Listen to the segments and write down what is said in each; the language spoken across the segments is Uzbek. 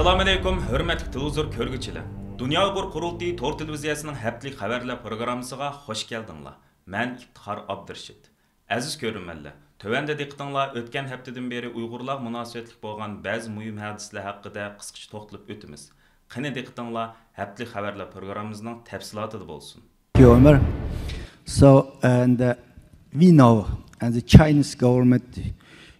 Assalamu alaykum, hörmətli televizor körgüçiler. Dünya Uyghur Qurultayı Tor televiziyasının həftəlik xəbərlər proqramısına xoş gəldinglar. Mən İftixar Abdurşid. Aziz görünmənlər, tövəndə diqqətinizlər ötən həftədən beri Uyğurlar münasibətlik bolğan bəzi mühim hadisə haqqında qısqaça toxtalıb ötümüz. Qani diqqətinizlər həftəlik xəbərlər proqramımızın təfsilatı bolsun. Ömer. So we know and the Chinese government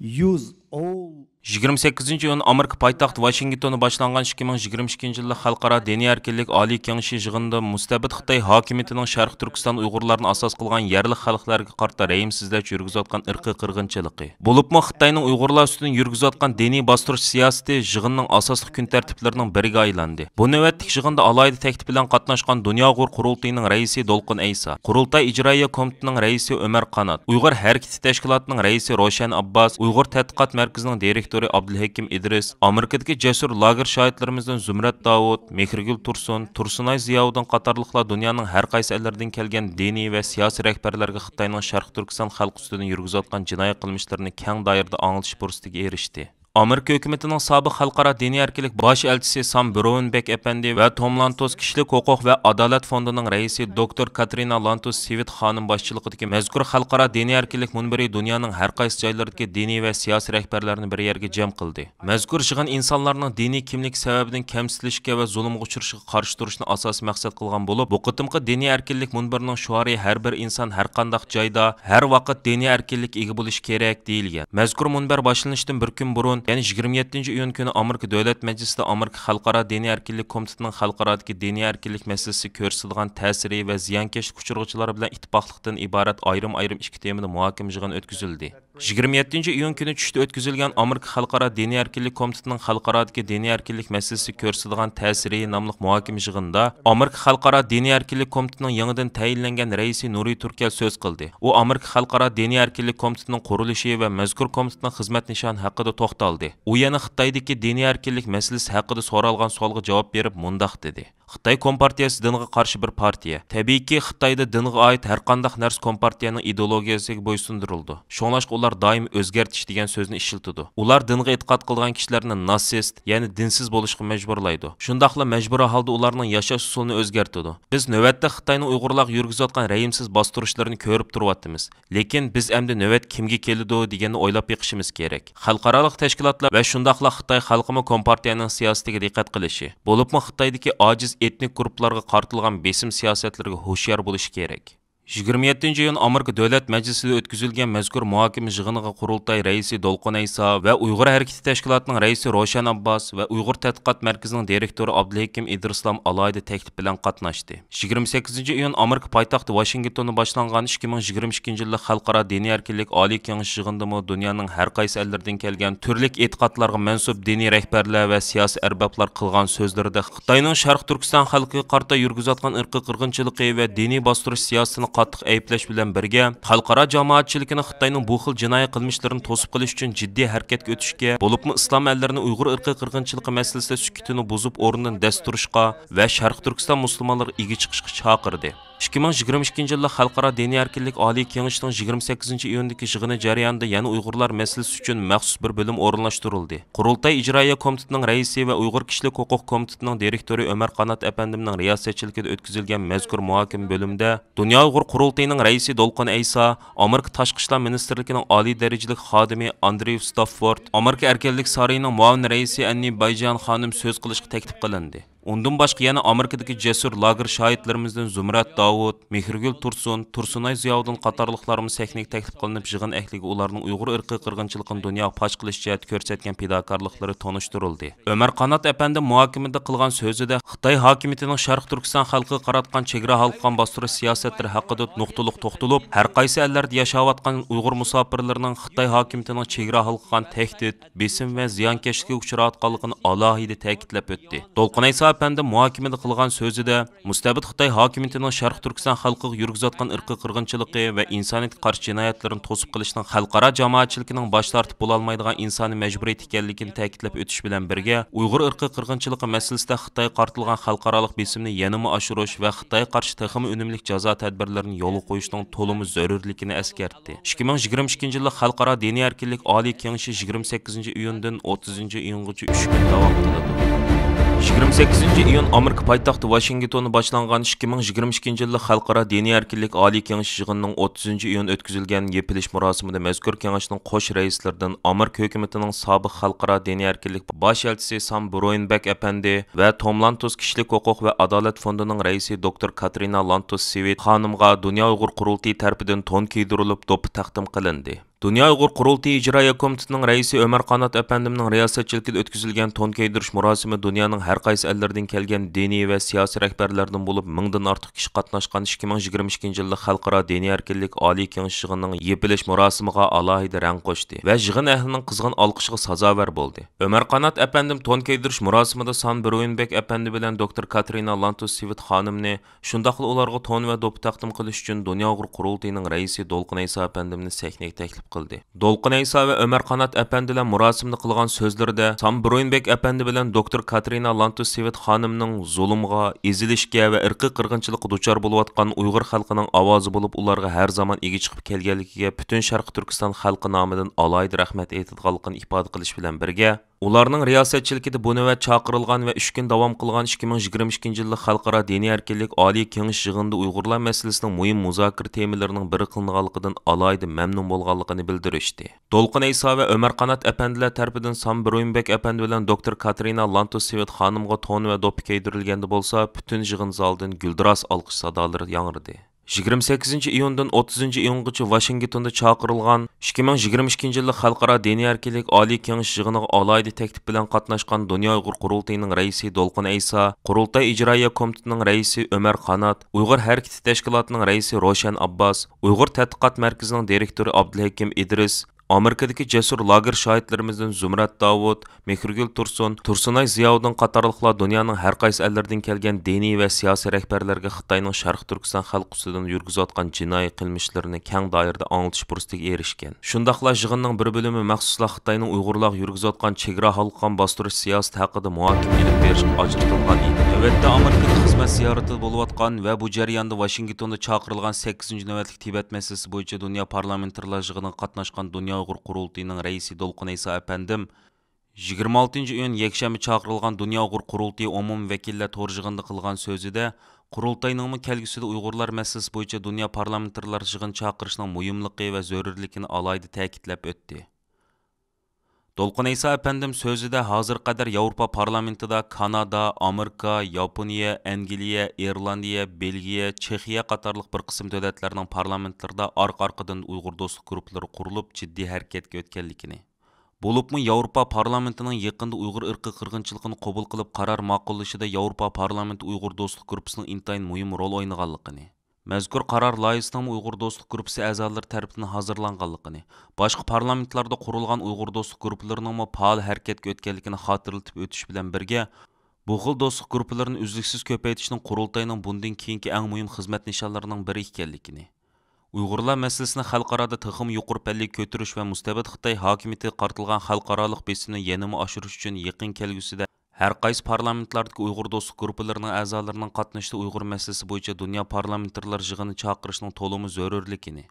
use all 28 iyun Amerika paytaxtı Washingtonda başlanğan 2022 yılı Xalqara Dini Erkinlik Ali Kengashi yig'inida mustabid Xitoy hokimiyatining Sharq Turkiston Uyg'urlarni asos qilgan yerli xalqlarga qarta rəhimsizlik yurgizayotgan irqiy qirg'inchiligi. Bo'libmi Xitoyning Uyg'urlar ustidan yurgizayotgan diniy bostirish siyosati yig'inning asosli kun tartiblarining biriga aylandi. Bu navbatlik yig'inda alayda taklif bilan qatnashgan Dunyo Uyg'ur Qurultayining raisi Dolqin Aysa, Qurultay ijroiya komitetining raisi Ömer Qanat, Uyg'ur harakati tashkilotining raisi Roshan Abbas, Uyg'ur tadqiqot markazining direktori Abdulhakim İdris, Amerikadagi jasur lager shohidlarimizdan Zumrat Davud, Mehrgul Tursun, Tursunay Ziyovdan qatorliqlar dunyoning har qaysi ellaridan kelgan diniy va siyosiy rahbarlarga Xitoyning Sharq Turkiston xalqi ustidan yurgizayotgan jinoiy qilmishlarini keng doirada anglatish fursatiga erishdi. Amerika hökumətinin sabiq xalqara dini erkinlik baş elçisi Sam Brownback efendi ve Tom Lantos kişilik hukuk ve adalet fondunun reisi Dr. Katrina Lantos Sivit xanım başçılığındaki mezkur xalqara dini erkinlik munbiri dünyanın her qaysı joylaridagi dini ve siyasi rehberlerini bir yerge cem kıldı. Mezkur yig'in insonlarning dini kimlik sebebidan kamsitilishga ve zulmga uchrashiga qarshi turishni asosiy maqsad qilgan bo'lib, bu qitimqi dini erkinlik munbirining shuari har bir inson har qanday joyda, har vaqt dini erkinlik ega bo'lishi kerak deyilgan. Mezkur munbir boshlanishidan bir kun burun yani 27 iyun günü Amerika Devlet Meclisi'nde Amerika Xalqara Dini Erkinlik Komitetining xalqaradagi dini erkinlik meselesi ko'rsatilgan ta'siri ve ziyankesh uçurg'uchilari bilan ittifoqlikdan iborat ayrim ikki temada muhokama yig'ini o'tkazildi. 27 iyun günü tushda o'tkazilgan Amerika Xalqara Dini Erkinlik Komitetining xalqaradagi dini erkinlik meselesi ko'rsatilgan ta'siri nomli muhokama yig'inida Amerika Xalqara Dini Erkinlik Komitetining yangidan tayinlangan raisi Nuriy Turkel so'z qildi. U Amerika Xalqara Dini Erkinlik Komitetining qurilishi va mazkur komitetning xizmat nishoni haqida to'xtaldi. U yana Xitoydagi diniy erkinlik masalasi haqida so'ralgan savolga javob berib mundaq dedi. Xitoy Kompartiyasi dinga qarshi bir partiya. Tabiiyki Xitoyda dinga oid har qanday narsa Kompartiyaning ideologiyasiga bo'ysundirildi. Shunlashqa ular doim o'zgartish degan so'zni ishlatadi. Ular dinga e'tiqod qilgan kishilarni natsist, ya'ni dinsiz bo'lishga majburlaydi. Shundaqla majburiy holda ularning yashash usulini o'zgartirdi. Biz navbatda Xitoyning Uyg'urlarga yurgizayotgan rəhimsiz bostirishlarini ko'rib turyapmiz. Lekin biz endi navbat kimga keladi deganni o'ylab yiqishimiz kerak. Xalqaro tashkilotlar va shundaqla Xitoy xalqimi Kompartiyaning siyosatiga diqqat qilishi, bo'libmi Xitoydagi ojiz etnik guruhlarga qartilgan besim siyosatlariga hushyor bo'lish kerak. 27 iyun Amerika Devlet Meclisi'de ötküzülgen mezkur muhakeme yig'iniga Qurultay raisi Dolqin Aysa ve Uyghur Hareketi Teşkilatı'nın raisi Roshan Abbas ve Uyghur Tadqiqot Merkezi'nin direktörü Abdulhakim İdrislam alayda teklif bilan qatnaşdı. 28 iyun Amerika paytaxtı Washingtonda başlanğan 2022 yılı Xalqara Dini Erkinlik Ali Kengashi yig'inida dünyanın her qaysi ellaridan kelgan turlik e'tiqodlarga mansub diniy rahbarlar ve siyasi erbablar qilgan so'zlarida Xitoyning Sharq Turkiston xalqiga qarta yurgizayotgan irqiy qirg'inchiligi va diniy bostirish siyosatini qattiq ayplash bilan birga xalqaro jamoatchiligini Xitoyning bu xil jinoiy qilmishlarini to'sib qilish uchun jiddiy harakatga o'tishga, bo'libmi islom allarini Uyg'ur irqiy qirg'inchiligi masalasida sukutini buzib o'rnidan dast turishga va Sharq Turkiston musulmonlari ega chiqishga chaqirdi. 2022 yılı Xalqara Dini Erkinlik Ali Kengashining 28 iyundagi yig'ini jarayonida yana Uyg'urlar masalasi uchun maxsus bir bo'lim o'rinlashtirildi. Qurultay ijroiya komitetining raisi va Uyg'ur kishilik huquq komitetining direktori Ömer Qanat efendimning riyosatchiligida o'tkazilgan mazkur muhokama bo'limida Dunyo Uyg'ur Qurultayining raisi Dolqin Aysa, Amerika Tashqi ishlar ministrligining oliy darajalik xodimi Andrew Stafford, Amerika erkinlik saroyining muavin raisi Anni Bayjan xonim so'z qilishga taklif qilindi. Undan başqa yana Amerikadagi jasur lager shohidlarimizdan Zumrat Davud, Mehrgul Tursun, Tursunay Ziyovdan qatorliqlarimiz sahnaga taklif qilinib yig'in ahliga ularning Uyg'ur irqiy qirg'inchiligini dunyoga fosh qilish jihati ko'rsatgan fidokorliklari tanishtirildi. Ömer Qanat efendi muhokamada qilgan so'zida Xitoy hokimiyatining Sharq Turkiston xalqiga qaratgan chegara halqan bostirish siyosatlari haqida nuqtaliq to'xtalib, har qaysi ellarda yashayotgan Uyg'ur musofirlarining Xitoy hokimiyatining chegara halqan tahdid, besim va ziyonkashlikka uchrayotganligini alohida ta'kidlab o'tdi. Dolqin Aysa efendi muhokamada qilgan so'zida mustabid Xitoy hokimiyatining Sharq Turkiston xalqiga yurgizayotgan irqiy qirg'inchiligi va insoniyatga qarshi jinoyatlarni to'sib qilishning xalqaro jamoatchiligining bosh tortib bo'la olmaydigan insoniy majburiyat ekanligini ta'kidlab o'tish bilan birga Uyg'ur irqiy qirg'inchiligi masalasida Xitoy qartilgan xalqaro besimni yanama oshirish va Xitoy qarshi texmi unumli jazo tadbirlarini yo'lga qo'yishning to'limi zarurligini eskartdi. 2022 yili Xalqaro Diniy Erkinlik Oliy Kengashi 28 iyundan 30 iyungacha 3 kun davom etadi. 28 iyun Amerika poytaxti Washingtonda boshlangan 2022 yillik Xalqaro diniy erkinlik Oliy kengashi yig'inining 30 iyun o'tkazilgan yepilish marosimida mazkur kengashning qo'sh raislaridan Amerika hukumatining sobiq xalqaro diniy erkinlik bosh elchisi Sam Brownback apandi va Tom Lantos kishilik huquq va adolat fondining raisi Dr. Katrina Lantos Sweet xonimga Dunyo Uyg'ur qurultiyi tarafidan to'n kiydirilib, do'ppi taqdim qilindi. Dunyo Uyg'ur qurultiyi ijroiya komitetining raisi Ömer Qanat apandimning riyosatchiligida o'tkazilgan to'n kiydirish murosimi dunyoning har qaysi ellardan kelgan diniy va siyosiy rahbarlardan bo'lib, mingdan ortiq kishi qatnashgan 2022 yillik Xalqaro diniy erkinlik Oliy kengashi yig'inining yepilish murosimiga alohida rang qo'shdi va yig'in ahlining qizg'in olqishiga sazovor bo'ldi. Ömer Qanat apandim to'n kiydirish murosimida Sam Brownback apandi bilan Dr. Katrina Lantos Sweet xonimni, shundaqla ularga to'n va do'ppi taqdim qilish uchun Dunyo Uyg'ur qurultiyining raisi Dolqin Ayso apandimni sahnaga taklif qildi. Dolqin Ayso va Ömer Qanat apandilar murosimda qilgan so'zlarida Sam Brownback apandi bilan Dr. Katrina Lantos Sweet xonimning zulmga, ezilishga va irqiy qirg'inchilikqa duchor bo'layotgan Uyg'ur xalqining ovozi bo'lib, ularga har zaman ega chiqib kelganligiga butun Sharq Turkiston xalqi nomidan alohida rahmat aytadiganligini ifoda qilish bilan birga, ularning riyosatchiligida buni va chaqirilgan va 3 kun davom qilgan 2022 yillik Xalqaro diniy erkinlik Oliy kengashi yig'inida Uyg'urlar masalasining muhim muzokara temalarining biri qilinganligidan alohida mamnun bo'lganligini bildirishdi. Dolqin Ayso va Ömer Qanat apandilar tarafidan Sam Brownback apandi bilan Dr. Katrina Lantos Sweet xonimga to'n va do'ppi kiydirilganda bo'lsa, butun yig'in zalidan guldiras olqish sadolari yangradi. 28 iyundan 30 iyungacha Washingtonda chaqirilgan 2022 yillik Xalqaro diniy erkinlik Oliy kengashi yig'iniga alohida taklif bilan qatnashgan Dunyo Uyg'ur qurultiyining raisi Dolqin Ayso, qurultay ijroiya komitetining raisi Ömer Qanat, Uyg'ur harakati tashkilotining raisi Roshan Abbas, Uyg'ur tadqiqot markazining direktori Abdulhakim Idris, Amerikadagi jasur lager shohidlarimizdan Zumrat Davud, Mehrgul Tursun, Tursunay Ziyovuddin qatorliqlar dunyoning har qaysi ellaridan kelgan diniy va siyosiy rahbarlarga Xitoyning Sharq Turkiston xalq ustidan yurgizayotgan jinoiy qilmishlarini keng doirada anglatish fursatiga erishgan. Shundaqla yig'inning bir bo'limi maxsusla Xitoyning Uyg'urlar yurgizayotgan chegara halqan bostirish siyosati haqida muhokama olib berish ajratilgan edi. Navbatda Amerikada xizmat ziyorati bo'layotgan va bu jarayonda Washingtonda chaqirilgan 8-navbatlik Tibet masalasi bo'yicha dunyo parlamentarlar yig'iniga qatnashgan Dunyo Uyg'ur qurultiyining raisi Dolqin Ayso apandim 26 iyun yakshanba chaqirilgan Dunyo Uyg'ur qurultiyi umum vakillar to'g'ri yig'inida qilgan so'zida qurultayning kelgusida Uyg'urlar masalasi bo'yicha dunyo parlamentarlar yig'in chaqirishning muhimligi va zarurligini alohida ta'kidlab o'tdi. Dolqin Ayso apandim so'zida hozir qadar Yevropa parlamentida Kanada, Amerika, Yaponiya, Angliya, Irlandiya, Belgiya, Chexiya qatorliq bir qism davlatlarning parlamentlarida orqa-orqadan Uyg'ur do'stlik guruhlari qurilib, jiddiy harakatga o'tganligini, bo'libmi Yevropa parlamentining yaqinda Uyg'ur irqiy qirg'inchiligini qabul qilib qaror ma'qullashida Yevropa parlamenti Uyg'ur do'stlik guruhining intayin muhim rol o'ynaganligini, mazkur qaror loyihasining Uyg'ur do'stlik guruhi a'zolari tomonidan hozirlanganligini, boshqa parlamentlarda qurilgan Uyg'ur do'stlik guruhlarining faol harakatga o'tganligini xotirlatib o'tish bilan birga, bu xil do'stlik guruhlarini uzluksiz ko'paytirishning qurultayning bundan keyingi eng muhim xizmat nishonlarining biri ekanligini, Uyg'urlar masalasini xalqaroda texim yuqori pallaga ko'tarish va mustabid Xitoy hokimiyatiga qartilgan xalqaroliq besimni yanama oshirish uchun yaqin kelgusida har qaysi parlamentlardagi Uyg'ur do'stlik guruhlarining a'zolarining qatnashida Uyg'ur masalasi bo'yicha dunyo parlamentarlar yig'ini chaqirishning to'limi zarurligini,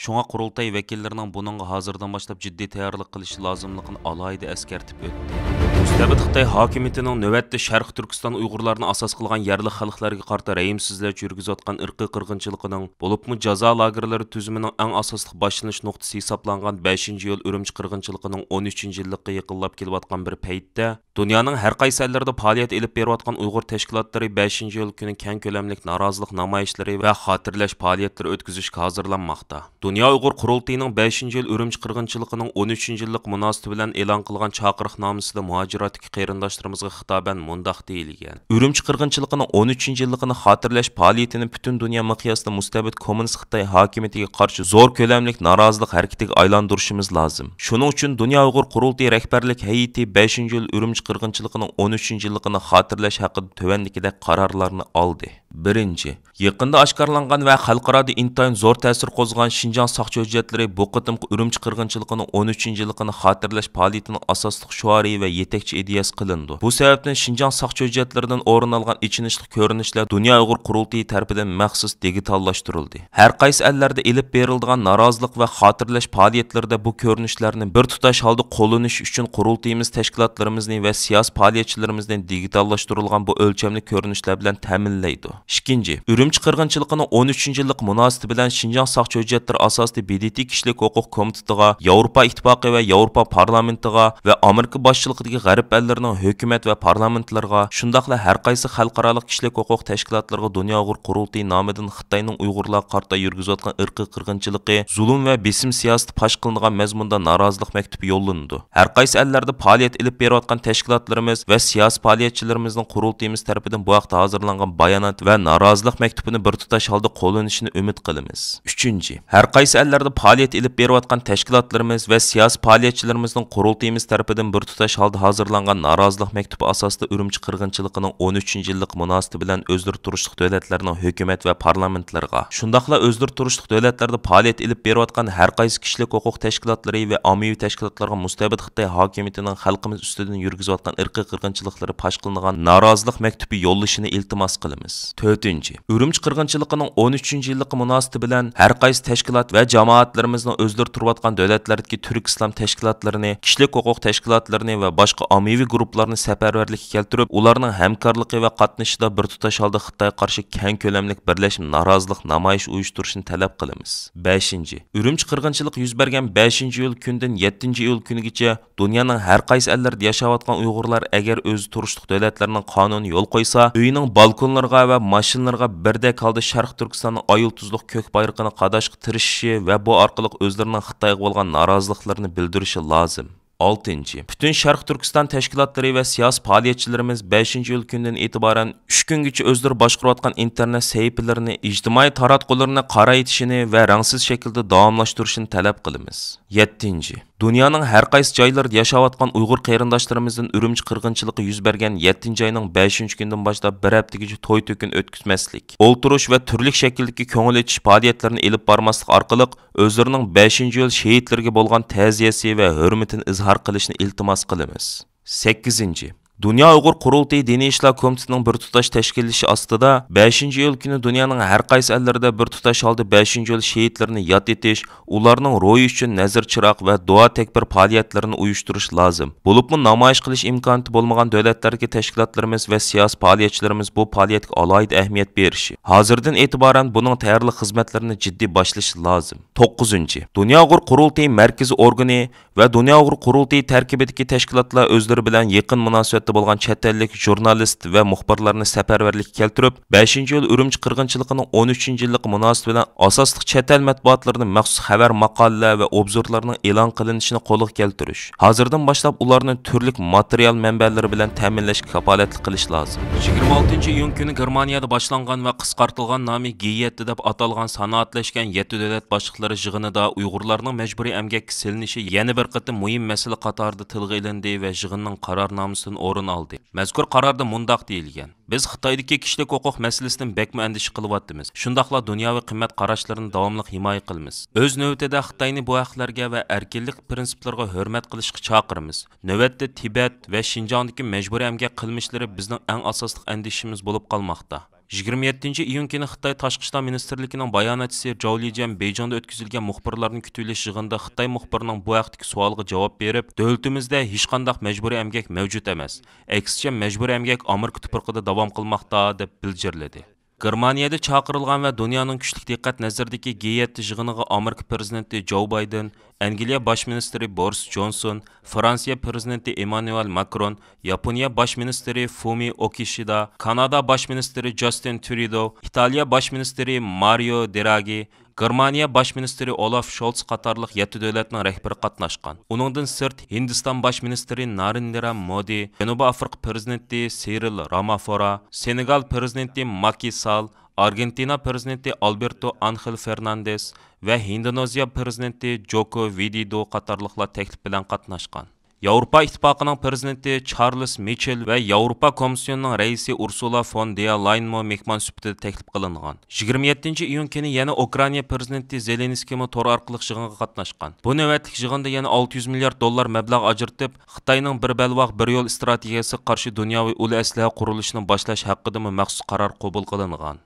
shunga qurultay vakillarining buningga hozirdan boshlab jiddiy tayyorlik qilishi lozimligini alohida eskartib o'tdi. Mustabid Xitoy hokimiyatining navbatda Sharq Turkiston Uyg'urlarni asos qilgan yerli xalqlarga qarta rəhimsizliklar yurgizayotgan irqiy qirg'inchiligining, bo'libmi jazo lagerlari tuzimining eng asosli boshlanish nuqtasi hisoblangan 5-iyul Urumchi qirg'inchiligining 13-yillikka yaqinlab kelayotgan bir paytda, dunyoning har qaysi ellarida faoliyat olib berayotgan Uyg'ur tashkilotlari 5-iyul kuni keng ko'lamli norozilik namoyishlari va xotirlash faoliyatlari o'tkazishga hozirlanmoqda. Dunyo Uyg'ur qurultiyining 5-yil Urumchi qirg'inchiligining 13-yillik munosabati bilan e'lon qilgan chaqiriqnomasida muhojiratdagi qarindoshlarimizga xitoban mundoq deyilgan. Urumchi qirg'inchiligining 13-yilligini xotirlash faoliyatini butun dunyo miqyosida mustabid kommunist Xitoy hokimiyatiga qarshi zo'r ko'lamli norozilik harakatiga aylantirishimiz lozim. Shuning uchun Dunyo Uyg'ur qurultiyi rahbarlik hay'ati 5-yil Urumchi qirg'inchiligining 13-yilligini xotirlash haqida tövandikidek qarorlarni oldi. Birinchi, yaqinda oshkorlangan va xalqaroda intayin zo'r ta'sir qo'zg'agan Şinjan saqchi hujjatlari bu qitimqi Urumchi qirg'inchiligining 13-yilligini xotirlash faoliyatining asosli shuari va yetakchi yetakchi ideyasi qilindi. Bu sababdan Şinjan saqchi hujjatlaridan o'rin olgan ichinishli ko'rinishlar Dunyo Uyg'ur qurultiyi tarafidan maxsus digitallashtirildi. Har qaysi ellarda elib beriladigan norozilik va xotirlash faoliyatlarida bu ko'rinishlarni bir tutash holda qo'llanish uchun qurultiyimiz tashkilotlarimizni va siyosiy faoliyatchilarimizdan digitallashtirilgan bu o'lchamli ko'rinishlar bilan ta'minlaydi. Ikkinchi, Urumchi qirg'inchiligining 13-yillik munosabati bilan Şinjan saqchi hujjatlari asosida BDT kishilik huquq komitetiga, Yevropa ittifoqi va Yevropa parlamentiga va Amerika boshchiligidagi g'arb ellarining hukumat va parlamentlarga, shundaqla har qaysi xalqaro kishilik huquq tashkilotlariga Dunyo Uyg'ur qurultiyi nomidan Xitoyning Uyg'urlarga qarata yurgizayotgan irqiy qirg'inchiligi, zulm va besim siyosati fosh qilingan mazmunda norozilik maktubi yo'llandi. Har qaysi ellarda faoliyat olib berayotgan tashkilotlarimiz va siyosiy faoliyatchilarimizning qurultiyimiz tomonidan bu vaqtda hozirlangan bayonot va norozilik maktubini bir tutash holda qo'llanishini umid qilamiz. Uchinchi, har qaysi ellarda faoliyat olib berayotgan tashkilotlarimiz va siyosiy faoliyatchilarimizning qurultiyimiz tomonidan bir tutash holda hozirlangan norozilik maktubi asosida Urumchi qirg'inchiligining 13-yillik munosabati bilan o'zdir turishliq davlatlarning hukumat va parlamentlarga, shundaqla o'zdir turishliq davlatlarda faoliyat olib berayotgan har qaysi kishilik huquq tashkilotlari va ommaviy tashkilotlarga mustabid Xitoy hokimiyatining xalqimiz ustidan yurgizayotgan irqiy qirg'inchiliklari fosh qilingan norozilik maktubi yo'llashini iltimos qilamiz. 4. Urumchi qirg'inchiligining 13-yillik munosabati bilan har qaysi tashkilot va jamoatlarimizning o'zdir turayotgan davlatlardagi turk islom tashkilotlarini, kishilik huquq tashkilotlarini va boshqa ommaviy guruhlarni safarbarlikka keltirib, ularning hamkorligi va qatnashida bir tutash holda Xitoy qarshi keng ko'lamli birlashma norozilik namoyish uyushtirishni talab qilamiz. 5. Urumchi qirg'inchilik yuz bergan 5-iyul kundan 7-iyul kunigacha dunyoning har qaysi ellarda yashayotgan Uyg'urlar agar o'z turishliq davlatlarining qonuni yo'l qo'ysa, uyining balkonlariga va mashinalariga birdek holda Sharq Turkistonning oyul tuzliq ko'k bayrog'ini qadashga tirishishi va bu orqali o'zlarining Xitoyga bo'lgan noroziliklarini bildirishi lozim. 6. Bütün Sharq Turkiston tashkilotlari va siyosiy faoliyatchilarimiz 5-iyul kundan e'tiboran 3 kungacha o'zlari boshqarayotgan internet sahifalarini, ijtimoiy taratqularni qaraytishini va rangsiz shaklda davomlashtirishini talab qilamiz. 7. Dunyoning har qaysi joylarida yashayotgan Uyg'ur qarindoshlarimizdan Urumchi qirg'inchiligi yuz bergan 7-oyning 5-kundan boshlab bir haftaga to'y-to'kin o'tkazmaslik, o'ltirish va turli shakldagi ko'ngil etish faoliyatlarini olib bormaslik orqali o'zlarining 5-iyul shahidlarga bo'lgan ta'ziyasi va hurmatini izhor qilishni iltimos qilamiz. 8. Dunyo Uyg'ur qurultiyi diniy ishlar komitetining bir tutash tashkillashi ostida 5-iyul kuni dunyoning har qaysi ellarida bir tutash holda 5-iyul shahidlarini yod etish, ularning ro'yi uchun nazar chiroq va duo takbir faoliyatlarini uyushtirish lozim. Bo'libmi namoyish qilish imkoniyati bo'lmagan davlatlardagi tashkilotlarimiz va siyosiy faoliyatchilarimiz bu faoliyatga alohida ahamiyat berishi, hozirdan e'tiboran buning tayyorlik xizmatlarini jiddiy boshlashi lozim. 9. Dunyo Uyg'ur qurultiyi markaziy organi va Dunyo Uyg'ur qurultiyi tarkibidagi tashkilotlar o'zlari bilan yaqin munosabat bo'lgan chet ellik jurnalist va muxbirlarni safarbarlikka keltirib, 5-iyul Urumchi qirg'inchiligining 13-yillik munosabati bilan asosli chet el matbuotlarining maxsus xabar maqolalar va obzorlarning e'lon qilinishini qo'lga keltirish. Hozirdan boshlab ularni turli material manbalari bilan ta'minlashga kafolatlik qilish lozim. 26-iyun kuni Germaniyada boshlangan va qisqartirilgan nomi G7 deb atalgan sanoatlashgan 7 davlat boshliqlari yig'inida Uyg'urlarning majburiy emgakka silinishi yana bir qatim muhim masala qatorida tilga ilindi va yig'inning qarornomasidan o'rin aldı. Mazkur qarorda mundaq deyilgan: Biz Xitoydagi kishilik huquq masalasidan bekmi andish qilyapmiz. Shundaqla dunyoviy qimmat qarashlarini davomli himoya qilamiz. O'z navbatida Xitoyni bu haqlarga va erkinlik prinsiplariga hurmat qilishga chaqiramiz. Navbatda Tibet va Şinjandagi majburiy emgak qilmishlari bizning eng asosli andishimiz bo'lib qolmoqda. 27-iyun kuni Xitoy Tashqi ishlar ministrligining bayonotchisi Zhao Lijian Beyjonda o'tkazilgan muxbirlarning kutilish yig'inida Xitoy muxbirining bu vaqtdagi savoliga javob berib, davlatimizda hech qanday majburiy emgak mavjud emas. Aksicha majburiy emgak Amerika tuproqida davom qilmoqda deb bildirdi. Germaniyada chaqirilgan va dunyoning kuchli diqqat nazaridagi G7 yig'iniga Amerika prezidenti Joe Biden, Angliya bosh ministri Boris Johnson, Fransiya prezidenti Emmanuel Macron, Yaponiya bosh ministri Fumio Kishida, Kanada bosh ministri Justin Trudeau, Italiya bosh ministri Mario Draghi, Germaniya bosh ministri Olaf Scholz qatorliq 7 davlatning rahbari qatnashgan. Uningdan sirt Hindiston bosh ministri Narendra Modi, Janubiy Afrika prezidenti Cyril Ramaphosa, Senegal prezidenti Macky Sall, Argentina prezidenti Alberto Angel Fernandez va Indoneziya prezidenti Joko Widodo qatorliqlar taklif bilan qatnashgan. Yevropa İttifaqının prezidenti Charles Michel ve Yevropa Komissiyonuning raisi Ursula von der Leyen mehmon sifatida taklif qilingan. 27 iyun kuni yana Ukraina prezidenti Zelenskiy to'r orqali yig'inga qatnashgan. Bu navbatlik yig'inda yana 600 milliard dollar mablag' ajratib, Xitoyning bir balvoq bir yo'l strategiyasi qarshi dunyoviy uli aslaha qurilishini boshlash haqida maxsus qaror qabul qilingan.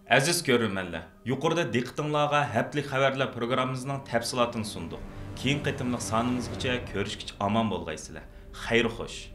Aziz ko'ruvchilar, yuqorida diqqatingizga haftalik xabarlar programmamizning tafsilotini sundik. Keyin qitimliq sonimizgacha ko'rishgacha omon bo'lgaysizlar. Xayr xo'sh.